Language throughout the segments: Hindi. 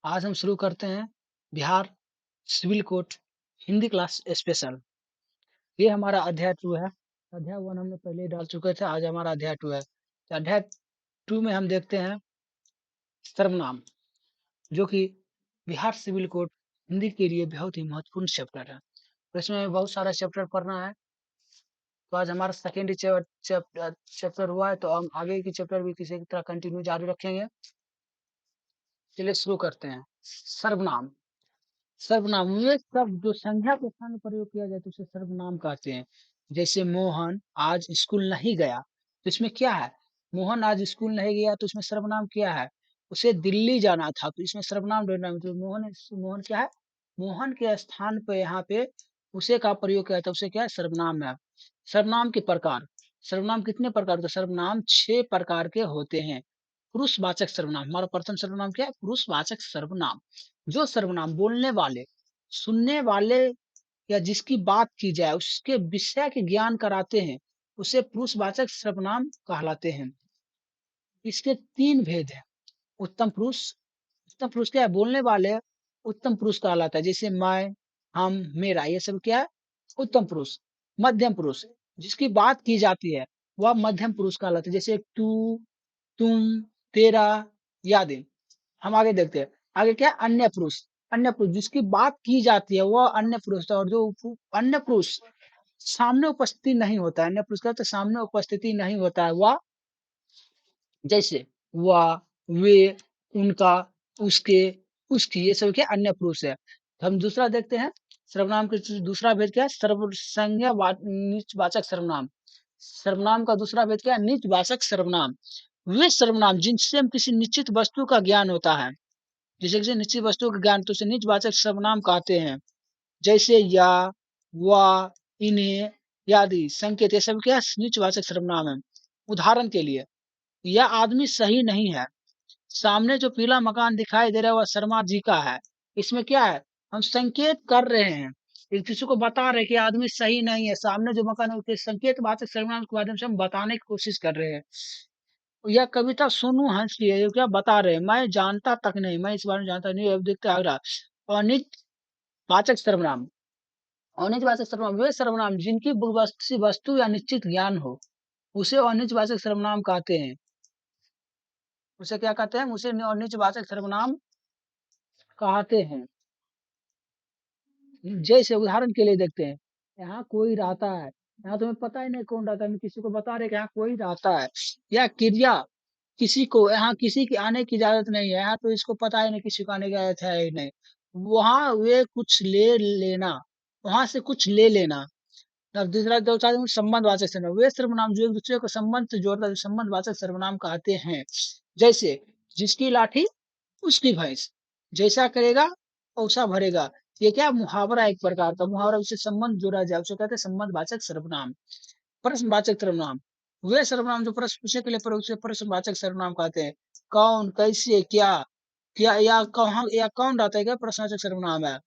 आज हम शुरू करते हैं Bihar civil code Hindi class special. ये हमारा अध्याय 2 है। अध्याय 1 हमने पहले ही डाल चुके थे, आज हमारा अध्याय 2 है। तो अध्याय 2 में हम देखते हैं सर्वनाम, जो कि बिहार सिविल कोड हिंदी के लिए बहुत ही महत्वपूर्ण चैप्टर है। तो इसमें बहुत सारा चैप्टर पढ़ना है। तो आज हमारा सेकेंड चैप्टर हुआ है, तो हम आगे की चैप्टर भी किसी तरह कंटिन्यू जारी रखेंगे। चलिए शुरू करते हैं। सर्वनाम। सर्वनाम वे शब्द जो संज्ञा के स्थान में प्रयोग किया जाए तो उसे सर्वनाम कहते हैं। जैसे मोहन आज स्कूल नहीं गया, तो इसमें क्या है? मोहन आज स्कूल नहीं गया, तो इसमें सर्वनाम क्या है? उसे दिल्ली जाना था, तो इसमें सर्वनाम ढूंढना है। तो मोहन मोहन क्या है? मोहन के स्थान पे यहाँ पे उसे का प्रयोग किया था, उसे क्या है? सर्वनाम है। सर्वनाम के प्रकार। सर्वनाम कितने प्रकार के? सर्वनाम 6 प्रकार के होते हैं। पुरुषवाचक सर्वनाम। हमारा प्रथम सर्वनाम क्या है? पुरुषवाचक सर्वनाम। जो सर्वनाम बोलने वाले, सुनने वाले या जिसकी बात की जाए उसके विषय के ज्ञान कराते हैं, उसे पुरुषवाचक सर्वनाम कहलाते हैं। इसके 3 भेद हैं। उत्तम पुरुष। उत्तम पुरुष क्या है? बोलने वाले उत्तम पुरुष कहलाता है। जैसे मैं, हम, मेरा, ये सब क्या है? उत्तम पुरुष। मध्यम पुरुष, जिसकी बात की जाती है वह मध्यम पुरुष कहलाता है। जैसे तू, तुम, तेरा, यादें। हम आगे देखते हैं। आगे क्या है? अन्य पुरुष। अन्य पुरुष, जिसकी बात की जाती है वह अन्य पुरुष है, और जो अन्य पुरुष सामने उपस्थिति नहीं होता है, अन्य पुरुष का तो सामने उपस्थिति नहीं होता है, वह जैसे वह, वे, उनका, उसके, उसकी, ये सब क्या? अन्य पुरुष है। तो हम दूसरा देखते हैं। सर्वनाम के दूसरा भेद क्या है? संज्ञा नीचवाचक सर्वनाम। सर्वनाम का दूसरा भेद क्या है? नीचवाचक सर्वनाम। वे सर्वनाम जिनसे हम किसी निश्चित वस्तु का ज्ञान होता है, जैसे किसी निश्चित वस्तु का ज्ञान, तो उसे नीचवाचक सर्वनाम कहते हैं। जैसे या, वा, इन्हें, यादि, संकेत, ये सब क्या है? नीचवाचक सर्वनाम है। उदाहरण के लिए, यह आदमी सही नहीं है। सामने जो पीला मकान दिखाई दे रहा है वह शर्मा जी का है। इसमें क्या है? हम संकेत कर रहे हैं, एक किसी को बता रहे हैं कि आदमी सही नहीं है। सामने जो मकान है उसके संकेत वाचक सर्वनाम के माध्यम से हम बताने की कोशिश कर रहे हैं। यह कविता सोनू हंस की है, ये क्या बता रहे हैं? मैं जानता तक नहीं, मैं इस बारे में जानता नहीं। अब देखते हैं अगला। अनित वाचक सर्वनाम। अनित वाचक सर्वनाम वे सर्वनाम जिनकी वस्तु या निश्चित ज्ञान हो, उसे अनित वाचक सर्वनाम कहते हैं। उसे क्या कहते हैं? उसे अनित वाचक सर्वनाम कहते हैं। जैसे उदाहरण के लिए देखते हैं, यहाँ कोई रहता है। यहाँ तुम्हें पता ही नहीं कौन रहता है, हम किसी को बता रहे कि यहाँ कोई रहता है। या क्रिया, किसी को, यहाँ किसी के आने की इजाजत नहीं है, यहाँ तो इसको पता ही नहीं किसी को आने की इजाजत है ही नहीं। वहां वे कुछ ले लेना, वहां से कुछ ले लेना। अब दूसरा दो चार संबंध वाचक सर्वनाम वे सर्वनाम जो एक दूसरे को संबंध से जोड़ता है, संबंध वाचक सर्वनाम कहते हैं। जैसे जिसकी लाठी उसकी भैंस, जैसा करेगा वैसा भरेगा। ये क्या? मुहावरा, एक प्रकार का मुहावरा, उससे संबंध जोड़ा जाए उसे कहते हैं संबंधवाचक सर्वनाम। प्रश्नवाचक सर्वनाम वे सर्वनाम जो प्रश्न पूछने के लिए प्रयोग से प्रश्नवाचक सर्वनाम कहते हैं। कौन, कैसे, क्या, क्या या कहाँ या कौन रहता है, क्या प्रश्नवाचक सर्वनाम है।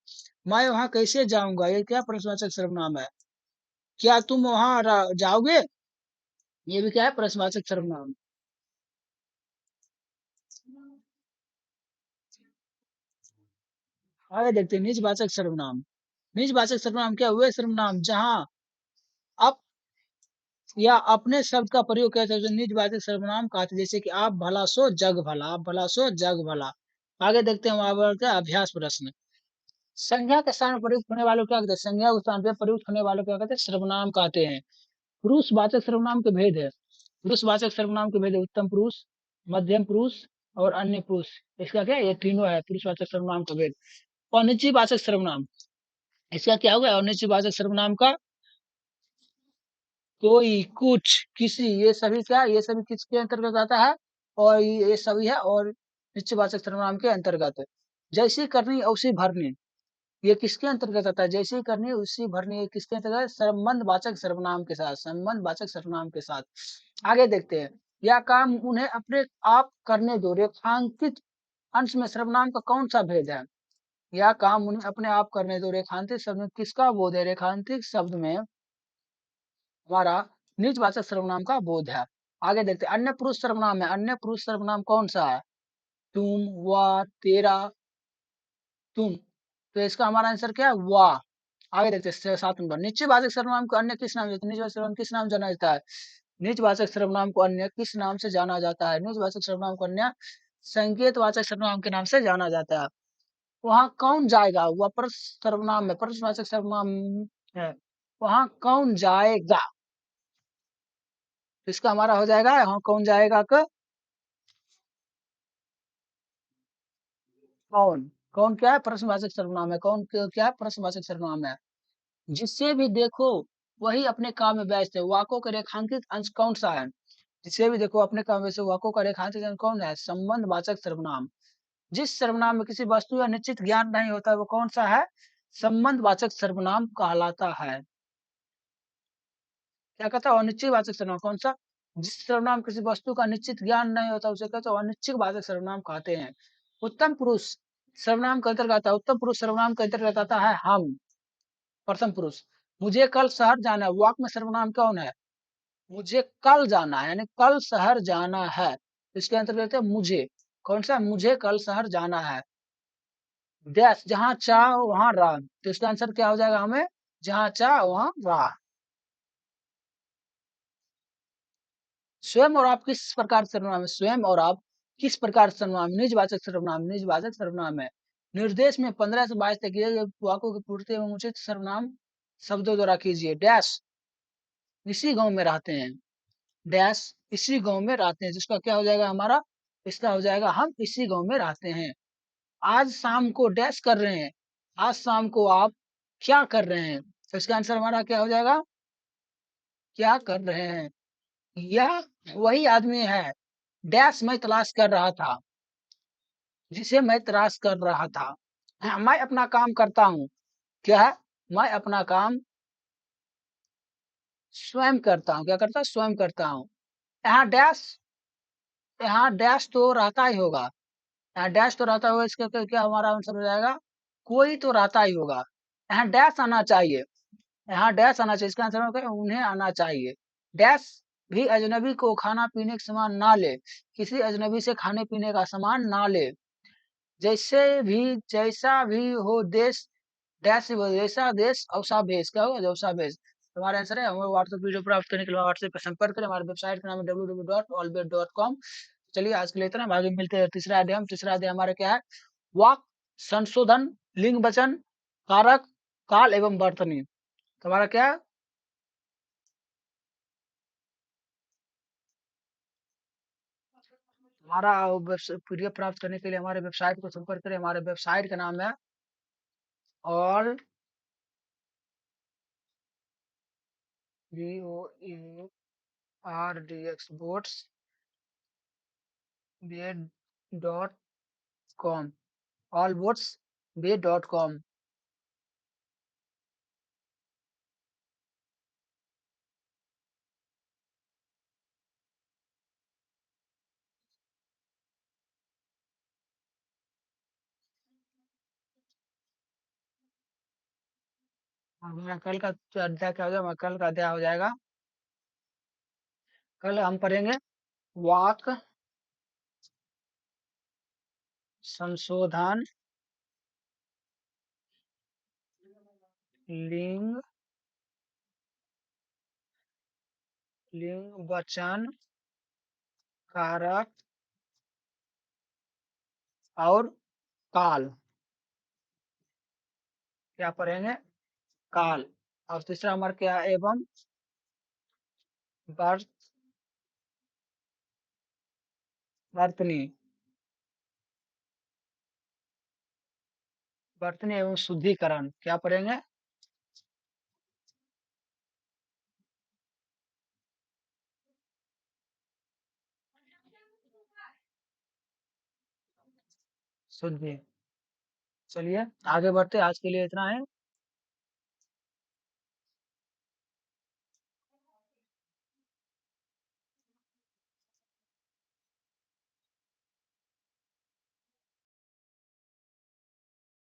मैं वहां कैसे जाऊंगा, ये क्या प्रश्नवाचक सर्वनाम है। क्या तुम वहां जाओगे, ये भी क्या है? प्रश्नवाचक सर्वनाम। आगे देखते हैं निजवाचक सर्वनाम। निजवाचक सर्वनाम क्या? हुए सर्वनाम जहां आप या अपने शब्द का प्रयोग किया जाता है, निजवाचक सर्वनाम कहते हैं। जैसे कि आप भला सो जग भला, आप भला सो जग भला। आगे देखते हैं वहां पर क्या? अभ्यास प्रश्न। संज्ञा के स्थान पर प्रयुक्त होने वालों को क्या कहते हैं? संज्ञा के स्थान पर प्रयुक्त होने वालों को क्या कहते हैं? सर्वनाम कहते हैं। पुरुषवाचक सर्वनाम के भेद है। पुरुषवाचक सर्वनाम के भेद है। उत्तम पुरुष, मध्यम पुरुष और अन्य पुरुष। इसका क्या? ये तीनों है पुरुषवाचक सर्वनाम का भेद। और निश्चयवाचक सर्वनाम, इसका क्या होगा? और निश्चयवाचक सर्वनाम का कोई, कुछ, किसी, ये सभी क्या? ये सभी किसके अंतर्गत आता है? और ये सभी है और निश्चयवाचक सर्वनाम के अंतर्गत है। जैसी करनी उसी भरनी, ये किसके अंतर्गत आता है? जैसी करनी उसी भरनी, ये किसके अंतर्गत? संबंधवाचक सर्वनाम के साथ, संबंधवाचक सर्वनाम के साथ। आगे देखते हैं। यह काम उन्हें अपने आप करने दो। रेखांकित अंश में सर्वनाम का कौन सा भेद है? यह काम उन्हें अपने आप करने दो। रेखांकित शब्द में किसका बोध है? रेखांकित शब्द में हमारा निजवाचक सर्वनाम का बोध है। आगे देखते हैं। अन्य पुरुष सर्वनाम है। अन्य पुरुष सर्वनाम कौन सा है? तुम, वह, तेरा, तुम। तो इसका हमारा आंसर क्या है? वाह। आगे देखते हैं 7 नंबर। निश्चयवाचक सर्वनाम को अन्य किस नाम से निजवाचक सर्वनाम किस नाम से जाना जाता है? निजवाचक सर्वनाम को अन्य किस नाम से जाना जाता है? निजवाचक सर्वनाम को अन्य संकेतवाचक सर्वनाम के नाम से जाना जाता है। वहां कौन जाएगा? वह प्रश्न सर्वनाम है, प्रश्नवाचक सर्वनाम है। वहां कौन जाएगा? तो इसका हमारा हो जाएगा वहां कौन जाएगा का कौन। कौन क्या है? प्रश्नवाचक सर्वनाम है। कौन क्या है? प्रश्नवाचक सर्वनाम है। जिससे भी देखो वही अपने काम में व्यस्त है। वाक्यों का रेखांकित अंश कौन सा है? जिसे भी देखो अपने काम में से वाक्यों का रेखांकित अंश कौन है? संबंधवाचक सर्वनाम। जिस सर्वनाम में किसी वस्तु या निश्चित ज्ञान नहीं होता वो कौन सा है? संबंधवाचक सर्वनाम कहलाता है। क्या कहता है? अनिश्चित वाचक सर्वनाम कौन सा? जिस सर्वनाम किसी वस्तु का निश्चित ज्ञान नहीं होता उसे कहते हैं अनिश्चित वाचक सर्वनाम कहते हैं। उत्तम पुरुष सर्वनाम के अंतर्गत आता है। उत्तम पुरुष सर्वनाम के अंतर्गत आता है हम, प्रथम पुरुष। मुझे कल शहर जाना है, वाक में सर्वनाम कौन है? मुझे कल जाना है, यानी कल शहर जाना है। इसके अंतर्गत है मुझे। कौन सा? मुझे कल शहर जाना है। डैश जहां चाह वहां राह। तो इसका आंसर क्या हो जाएगा हमें? जहां चाह वहां राह। स्वयं और आप किस प्रकार सर्वनाम है? स्वयं और आप किस प्रकार सर्वनाम? निजवाचक सर्वनाम। निजवाचक सर्वनाम है। निर्देश में 15 से 22 तक दिए गए वाक्यों की पूर्ति एवं उचित सर्वनाम शब्दों द्वारा कीजिए। डैश इसी गांव में रहते हैं। डैश इसी गांव में रहते हैं, जिसका क्या हो जाएगा हमारा? इसका हो जाएगा हम इसी गांव में रहते हैं। आज शाम को डैश कर रहे हैं। आज शाम को आप क्या कर रहे हैं? तो इसका आंसर हमारा क्या हो जाएगा? क्या कर रहे हैं। यह वही आदमी है डैश मैं तलाश कर रहा था, जिसे मैं तलाश कर रहा था। हाँ, मैं अपना काम करता हूँ। क्या है? मैं अपना काम स्वयं करता हूँ। क्या करता हूँ? स्वयं करता हूँ। यहाँ डैश, यहाँ डैश तो रहता ही होगा। यहाँ डैश तो रहता होगा, इसका क्या क्या हमारा आंसर हो जाएगा? कोई तो रहता ही होगा। यहाँ डैश आना चाहिए। यहाँ डैश आना चाहिए। इसका आंसर होगा उन्हें आना चाहिए। डैश भी अजनबी को खाना पीने का सामान ना ले। किसी अजनबी से खाने पीने का सामान ना ले। जैसे भी जैसा भी हो देश डैश से जैसा देश अवसा भेज। क्या होगा? अवसा भेज। तुम्हारा आंसर है। हमें व्हाट्सएप वीडियो प्राप्त करने के लिए व्हाट्सएप पर संपर्क करें। हमारे वेबसाइट का नाम है www.allbet.com। चलिए आज के लिए इतना। आगे मिलते हैं तीसरा अध्याय। तीसरा अध्याय हमारा क्या है? वाक संशोधन, लिंग वचन, कारक, काल एवं वर्तनी। तुम्हारा क्या है? हमारा पीडीएफ प्राप्त करने के लिए हमारे वेबसाइट को संपर्क करें। हमारे वेबसाइट का नाम है all BOERDX boats bed.com। All boats bed.com। हमारा कल का अध्याय क्या हो जाएगा? हमारा कल का अध्याय हो जाएगा, कल हम पढ़ेंगे वाक संशोधन, लिंग लिंग वचन, कारक और काल। क्या पढ़ेंगे? काल। और तीसरा हमारा क्या है? एवं वर्त वर्तनी। वर्तनी एवं शुद्धिकरण क्या पढ़ेंगे? शुद्धि। चलिए आगे बढ़ते, आज के लिए इतना है।